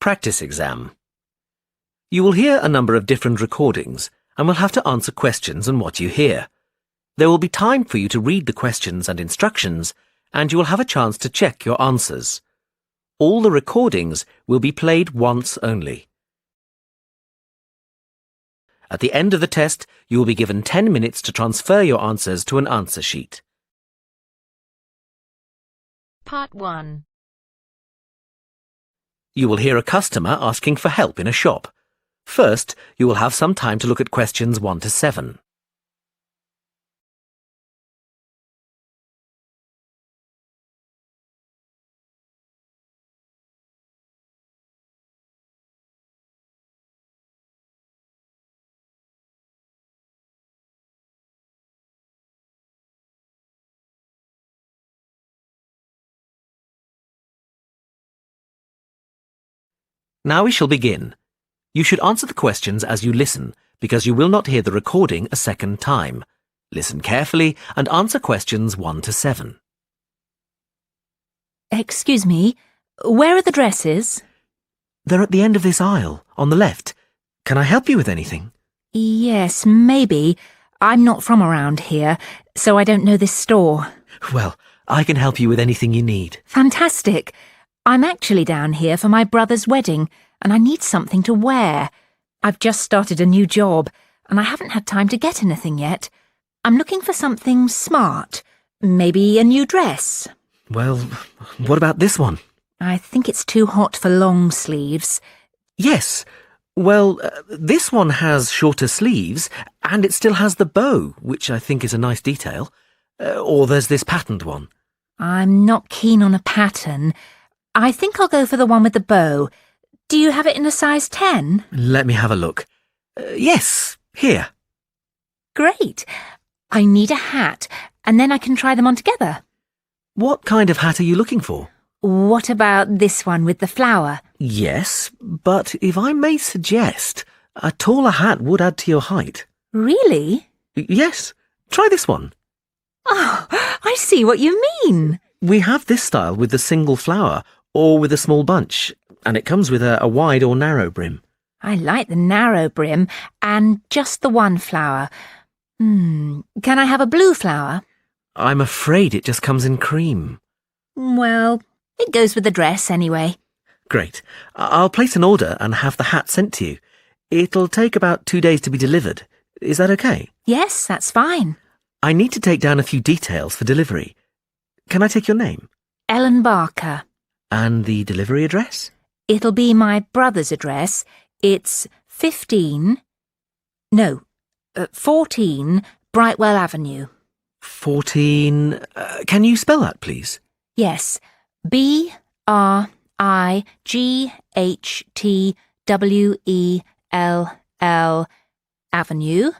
Practice exam. You will hear a number of different recordings and will have to answer questions on what you hear. There will be time for you to read the questions and instructions, and you will have a chance to check your answers. All the recordings will be played once only. At the end of the test, you will be given 10 minutes to transfer your answers to an answer sheet. Part 1. You will hear a customer asking for help in a shop. First, you will have some time to look at questions 1 to 7. Now we shall begin. You should answer the questions as you listen, because you will not hear the recording a second time. Listen carefully and answer questions 1 to 7. Excuse me, where are the dresses? They're at the end of this aisle, on the left. Can I help you with anything? Yes, maybe. I'm not from around here, so I don't know this store. Well, I can help you with anything you need. Fantastic. I'm actually down here for my brother's wedding, and I need something to wear. I've just started a new job, and I haven't had time to get anything yet. I'm looking for something smart. Maybe a new dress. Well, what about this one? I think it's too hot for long sleeves. Yes. Well, this one has shorter sleeves, and it still has the bow, which I think is a nice detail. Or there's this patterned one. I'm not keen on a pattern. I think I'll go for the one with the bow. Do you have it in a size 10? Let me have a look. Yes, here. Great. I need a hat, and then I can try them on together. What kind of hat are you looking for? What about this one with the flower? Yes, but if I may suggest, a taller hat would add to your height. Really? Yes, try this one. Oh, I see what you mean. We have this style with the single flower, or with a small bunch, and it comes with a wide or narrow brim. I like the narrow brim and just the one flower. Can I have a blue flower? I'm afraid it just comes in cream. Well, it goes with the dress anyway. Great. I'll place an order and have the hat sent to you. It'll take about 2 days to be delivered. Is that okay? Yes, that's fine. I need to take down a few details for delivery. Can I take your name? Ellen Barker. And the delivery address? It'll be my brother's address. It's 14 Brightwell Avenue. 14... can you spell that, please? Yes. BRIGHTWELL Avenue,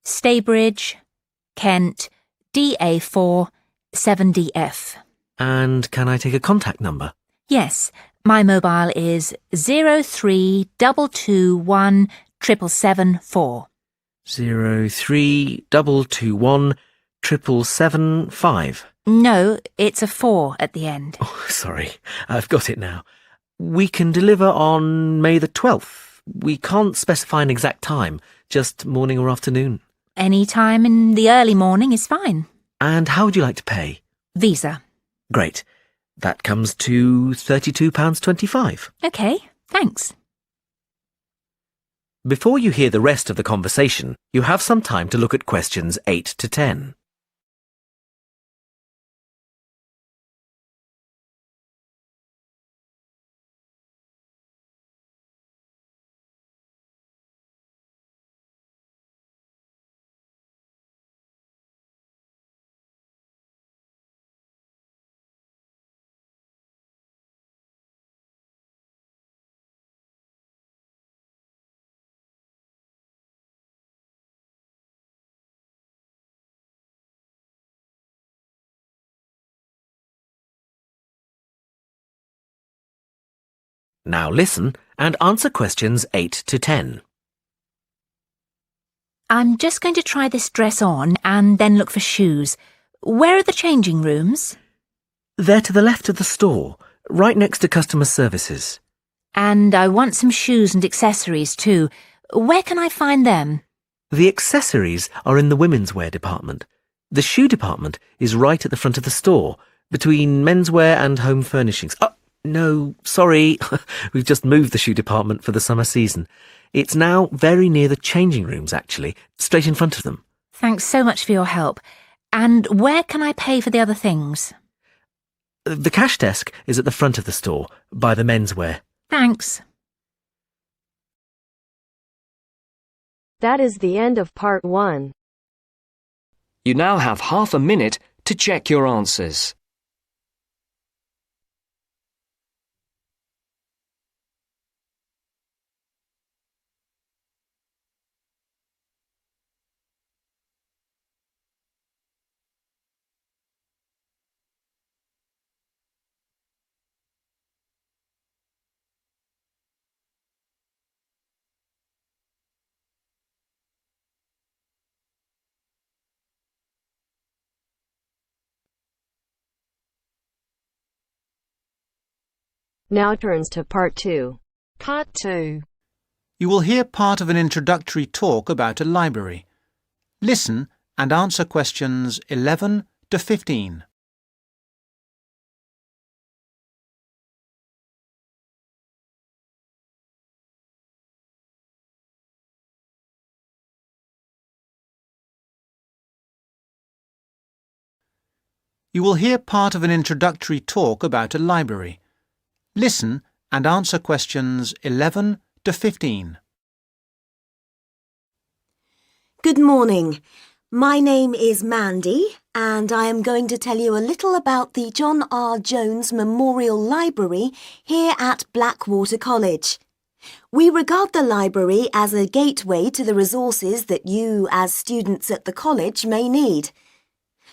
Staybridge, Kent, DA4 7DF. And can I take a contact number? Yes, my mobile is 03221 7774. 03221 7775. No, it's a 4 at the end. Oh, sorry, I've got it now. We can deliver on May the 12th. We can't specify an exact time, just morning or afternoon. Any time in the early morning is fine. And how would you like to pay? Visa. Great. That comes to £32.25. OK, thanks. Before you hear the rest of the conversation, you have some time to look at questions 8 to 10. Now listen and answer questions 8 to 10. I'm just going to try this dress on and then look for shoes. Where are the changing rooms? They're to the left of the store, right next to customer services. And I want some shoes and accessories too. Where can I find them? The accessories are in the women's wear department. The shoe department is right at the front of the store, between menswear and home furnishings. Oh, no, sorry. We've just moved the shoe department for the summer season. It's now very near the changing rooms, actually, straight in front of them. Thanks so much for your help. And where can I pay for the other things? The cash desk is at the front of the store, by the menswear. Thanks. That is the end of part 1. You now have half a minute to check your answers. Now turns to part 2. Part 2. You will hear part of an introductory talk about a library. Listen and answer questions 11 to 15. You will hear part of an introductory talk about a library. Listen and answer questions 11 to 15. Good morning. My name is Mandy, and I am going to tell you a little about the John R. Jones Memorial Library here at Blackwater College. We regard the library as a gateway to the resources that you, as students at the college, may need.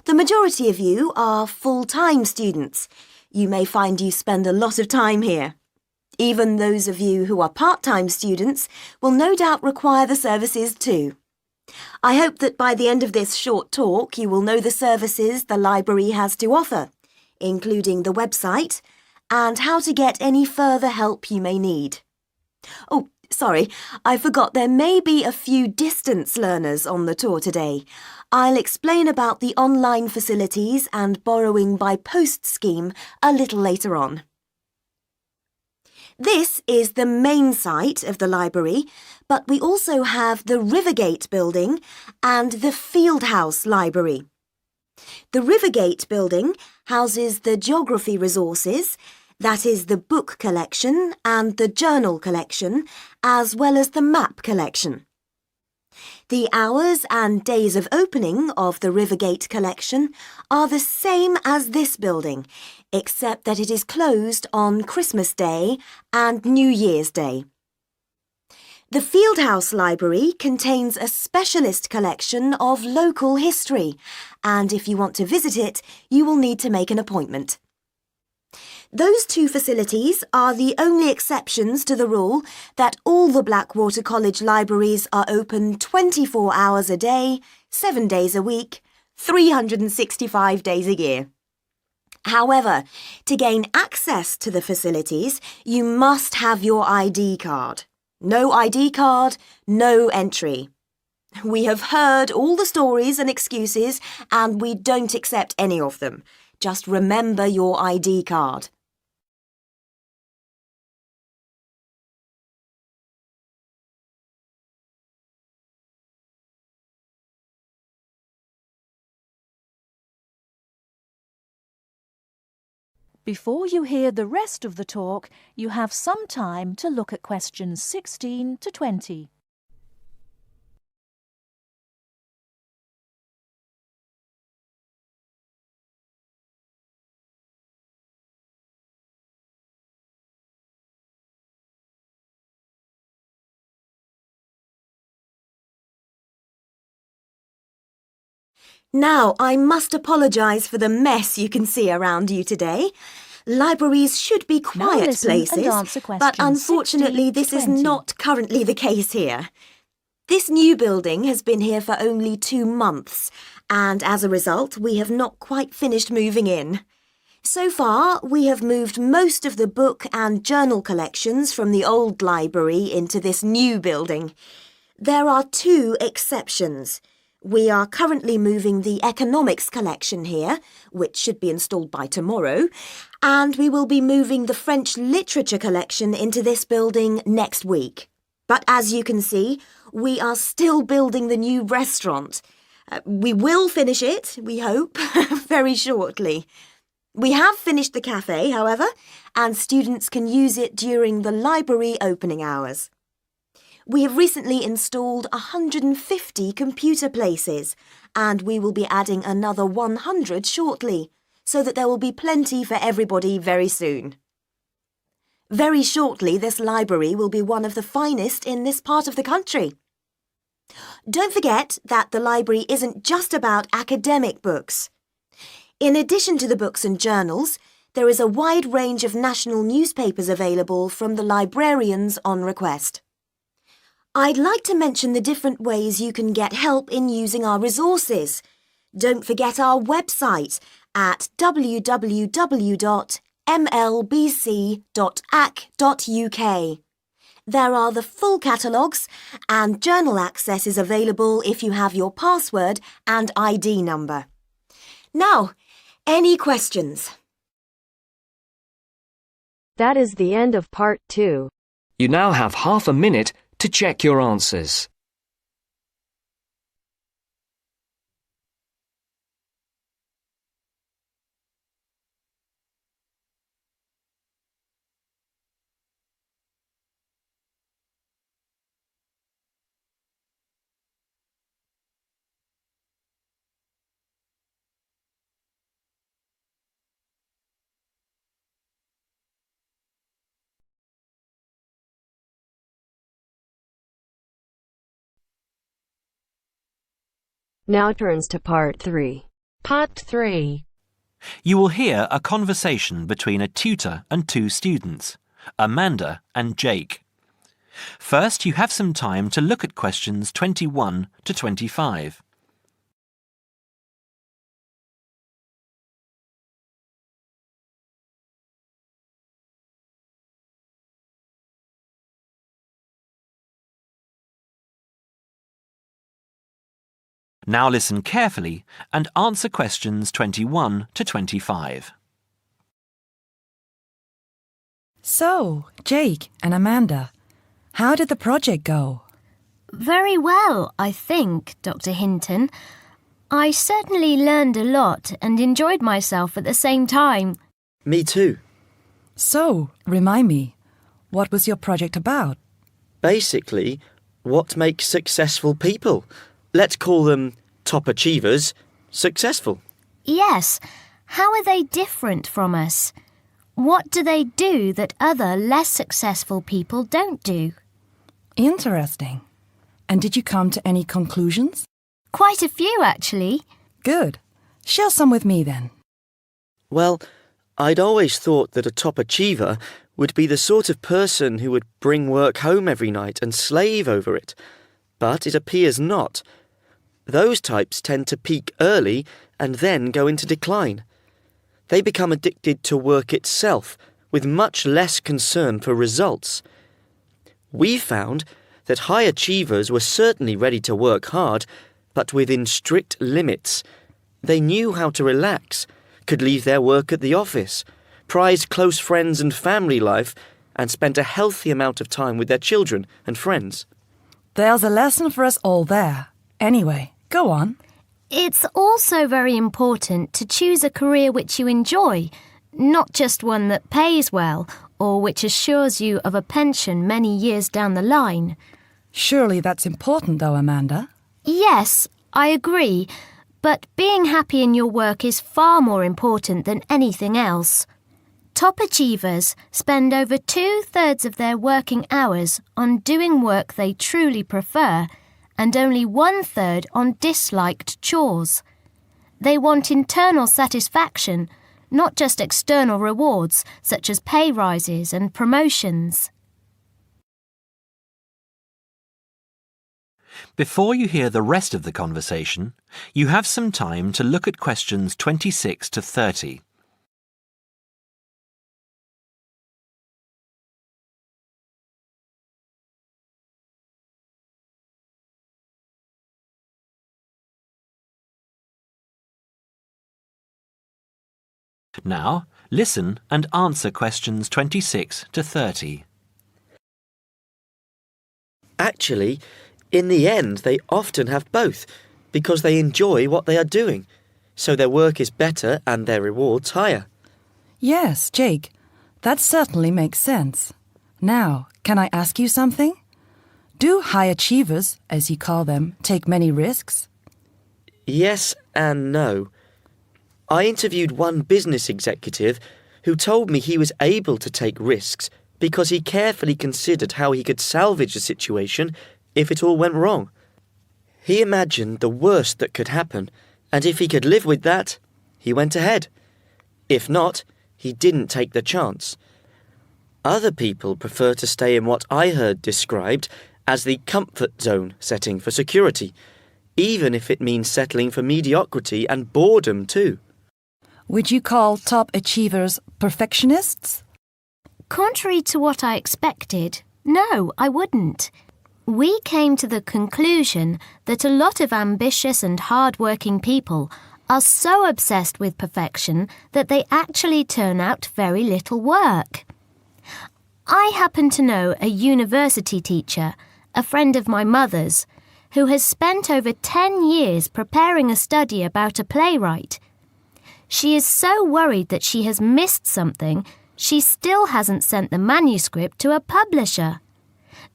The majority of you are full-time students. You may find you spend a lot of time here. Even those of you who are part-time students will no doubt require the services too. I hope that by the end of this short talk you will know the services the library has to offer, including the website and how to get any further help you may need. Oh, sorry, I forgot there may be a few distance learners on the tour today. I'll explain about the online facilities and borrowing by post scheme a little later on. This is the main site of the library, but we also have the Rivergate building and the Fieldhouse Library. The Rivergate building houses the geography resources, that is the book collection and the journal collection, as well as the map collection. The hours and days of opening of the Rivergate collection are the same as this building, except that it is closed on Christmas Day and New Year's Day. The Fieldhouse Library contains a specialist collection of local history, and if you want to visit it, you will need to make an appointment. Those two facilities are the only exceptions to the rule that all the Blackwater College libraries are open 24 hours a day, 7 days a week, 365 days a year. However, to gain access to the facilities, you must have your ID card. No ID card, no entry. We have heard all the stories and excuses, and we don't accept any of them. Just remember your ID card. Before you hear the rest of the talk, you have some time to look at questions 16 to 20. Now, I must apologise for the mess you can see around you today. Libraries should be quiet places, but unfortunately this is not currently the case here. This new building has been here for only 2 months, and as a result we have not quite finished moving in. So far, we have moved most of the book and journal collections from the old library into this new building. There are 2 exceptions. We are currently moving the economics collection here, which should be installed by tomorrow, and we will be moving the French literature collection into this building next week. But as you can see, we are still building the new restaurant. We will finish it, we hope, very shortly. We have finished the cafe, however, and students can use it during the library opening hours. We have recently installed 150 computer places, and we will be adding another 100 shortly, so that there will be plenty for everybody very soon. Very shortly, this library will be one of the finest in this part of the country. Don't forget that the library isn't just about academic books. In addition to the books and journals, there is a wide range of national newspapers available from the librarians on request. I'd like to mention the different ways you can get help in using our resources. Don't forget our website at www.mlbc.ac.uk. There are the full catalogues, and journal access is available if you have your password and ID number. Now, any questions? That is the end of part 2. You now have half a minute to check your answers. Now turns to part 3. Part 3. You will hear a conversation between a tutor and 2 students, Amanda and Jake. First, you have some time to look at questions 21 to 25. Now listen carefully and answer questions 21 to 25. So, Jake and Amanda, how did the project go? Very well, I think, Dr. Hinton. I certainly learned a lot and enjoyed myself at the same time. Me too. So, remind me, what was your project about? Basically, what makes successful people? Let's call them top achievers successful. Yes. How are they different from us? What do they do that other less successful people don't do? Interesting. And did you come to any conclusions? Quite a few, actually. Good. Share some with me then. Well, I'd always thought that a top achiever would be the sort of person who would bring work home every night and slave over it. But it appears not. Those types tend to peak early and then go into decline. They become addicted to work itself, with much less concern for results. We found that high achievers were certainly ready to work hard, but within strict limits. They knew how to relax, could leave their work at the office, prized close friends and family life, and spent a healthy amount of time with their children and friends. There's a lesson for us all there. Anyway, go on. It's also very important to choose a career which you enjoy, not just one that pays well or which assures you of a pension many years down the line. Surely that's important though, Amanda. Yes, I agree, but being happy in your work is far more important than anything else. Top achievers spend over 2/3 of their working hours on doing work they truly prefer and only 1/3 on disliked chores. They want internal satisfaction, not just external rewards such as pay rises and promotions. Before you hear the rest of the conversation, you have some time to look at questions 26 to 30. Now, listen and answer questions 26 to 30. Actually, in the end, they often have both, because they enjoy what they are doing, so their work is better and their rewards higher. Yes, Jake, that certainly makes sense. Now, can I ask you something? Do high achievers, as you call them, take many risks? Yes and no. I interviewed one business executive who told me he was able to take risks because he carefully considered how he could salvage the situation if it all went wrong. He imagined the worst that could happen, and if he could live with that, he went ahead. If not, he didn't take the chance. Other people prefer to stay in what I heard described as the comfort zone setting for security, even if it means settling for mediocrity and boredom too. Would you call top achievers perfectionists? Contrary to what I expected, no, I wouldn't. We came to the conclusion that a lot of ambitious and hard-working people are so obsessed with perfection that they actually turn out very little work. I happen to know a university teacher, a friend of my mother's, who has spent over 10 years preparing a study about a playwright. She is so worried that she has missed something, she still hasn't sent the manuscript to a publisher.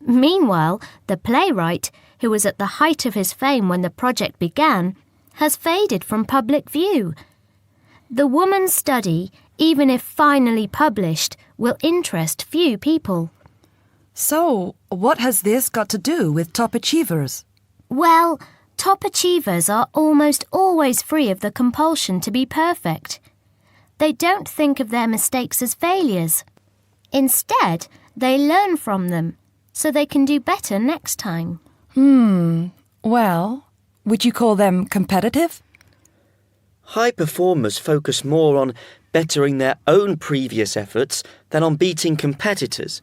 Meanwhile, the playwright, who was at the height of his fame when the project began, has faded from public view. The woman's study, even if finally published, will interest few people. So, what has this got to do with top achievers? Well, top achievers are almost always free of the compulsion to be perfect. They don't think of their mistakes as failures. Instead, they learn from them, so they can do better next time. Well, would you call them competitive? High performers focus more on bettering their own previous efforts than on beating competitors.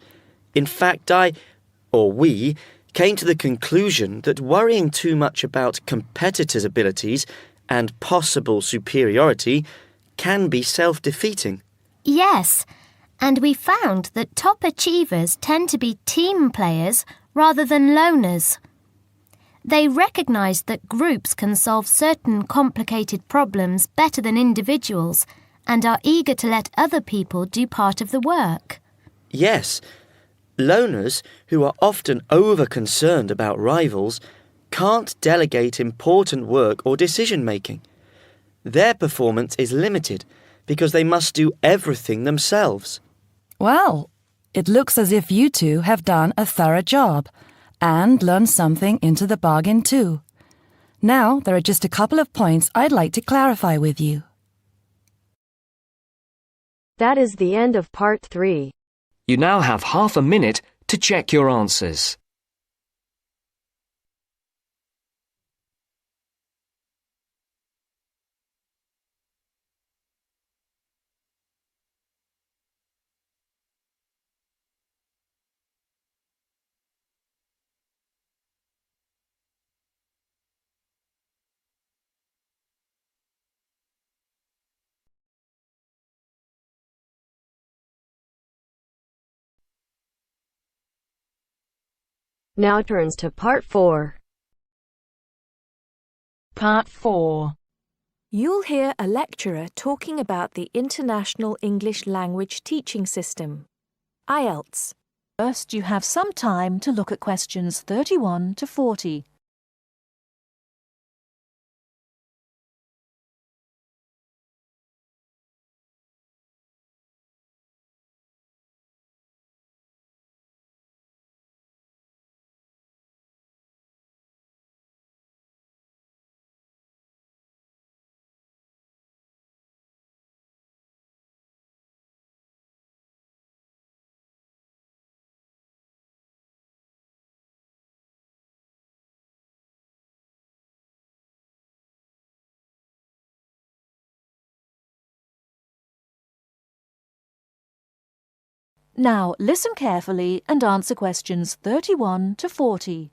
In fact, we, came to the conclusion that worrying too much about competitors' abilities and possible superiority can be self-defeating. Yes, and we found that top achievers tend to be team players rather than loners. They recognise that groups can solve certain complicated problems better than individuals and are eager to let other people do part of the work. Yes, loners, who are often over-concerned about rivals, can't delegate important work or decision-making. Their performance is limited because they must do everything themselves. Well, it looks as if you two have done a thorough job and learned something into the bargain too. Now, there are just a couple of points I'd like to clarify with you. That is the end of part 3. You now have half a minute to check your answers. Now turns to part 4. Part 4. You'll hear a lecturer talking about the International English Language Teaching System, IELTS. First, you have some time to look at questions 31 to 40. Now, listen carefully and answer questions 31 to 40.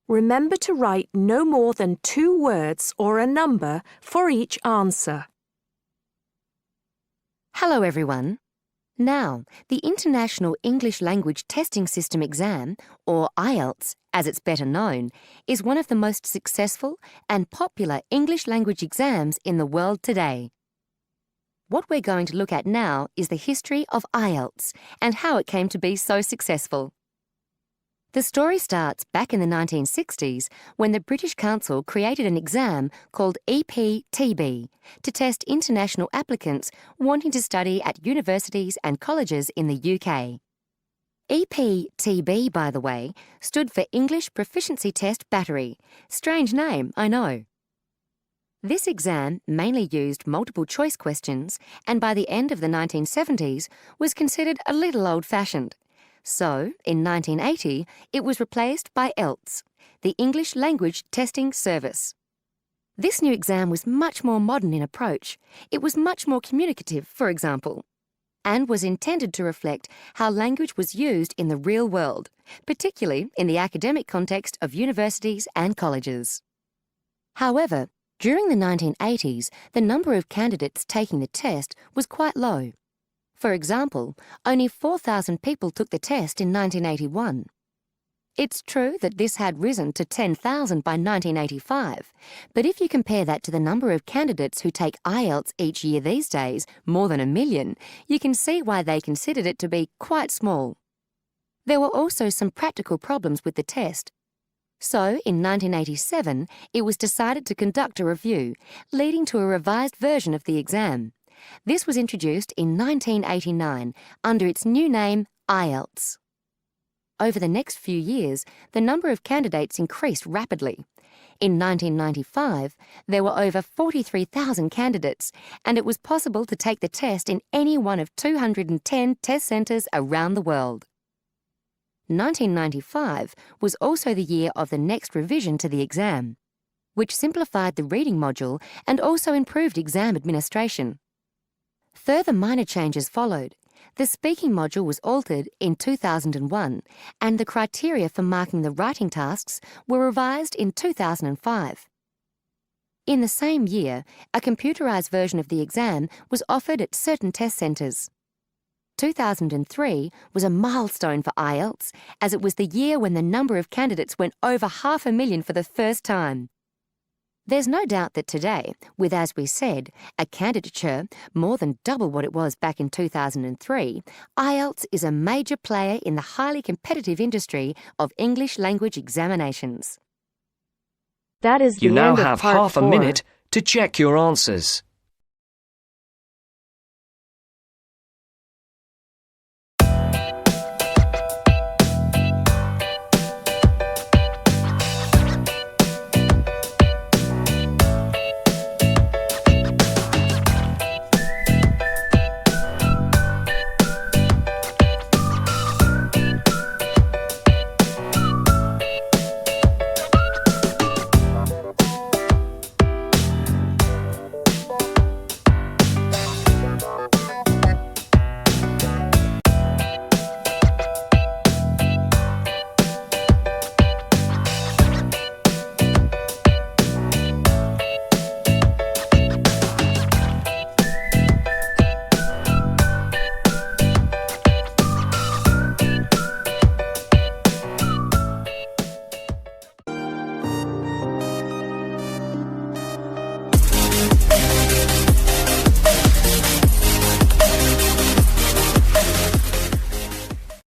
Remember to write no more than 2 words or a number for each answer. Hello everyone. Now, the International English Language Testing System exam, or IELTS as it's better known, is one of the most successful and popular English language exams in the world today. What we're going to look at now is the history of IELTS and how it came to be so successful. The story starts back in the 1960s when the British Council created an exam called EPTB to test international applicants wanting to study at universities and colleges in the UK. EPTB, by the way, stood for English Proficiency Test Battery. Strange name, I know. This exam mainly used multiple choice questions and by the end of the 1970s was considered a little old-fashioned. So, in 1980, it was replaced by IELTS, the English Language Testing Service. This new exam was much more modern in approach. It was much more communicative, for example, and was intended to reflect how language was used in the real world, particularly in the academic context of universities and colleges. However, during the 1980s, the number of candidates taking the test was quite low. For example, only 4,000 people took the test in 1981. It's true that this had risen to 10,000 by 1985, but if you compare that to the number of candidates who take IELTS each year these days, more than 1 million, you can see why they considered it to be quite small. There were also some practical problems with the test. So, in 1987, it was decided to conduct a review, leading to a revised version of the exam. This was introduced in 1989 under its new name, IELTS. Over the next few years, the number of candidates increased rapidly. In 1995, there were over 43,000 candidates, and it was possible to take the test in any one of 210 test centres around the world. 1995 was also the year of the next revision to the exam, which simplified the reading module and also improved exam administration. Further minor changes followed. The speaking module was altered in 2001, and the criteria for marking the writing tasks were revised in 2005. In the same year, a computerised version of the exam was offered at certain test centres. 2003 was a milestone for IELTS, as it was the year when the number of candidates went over 500,000 for the first time. There's no doubt that today, with, as we said, a candidature more than double what it was back in 2003, IELTS is a major player in the highly competitive industry of English language examinations. That is the You now end of have part half a 4. minute to check your answers.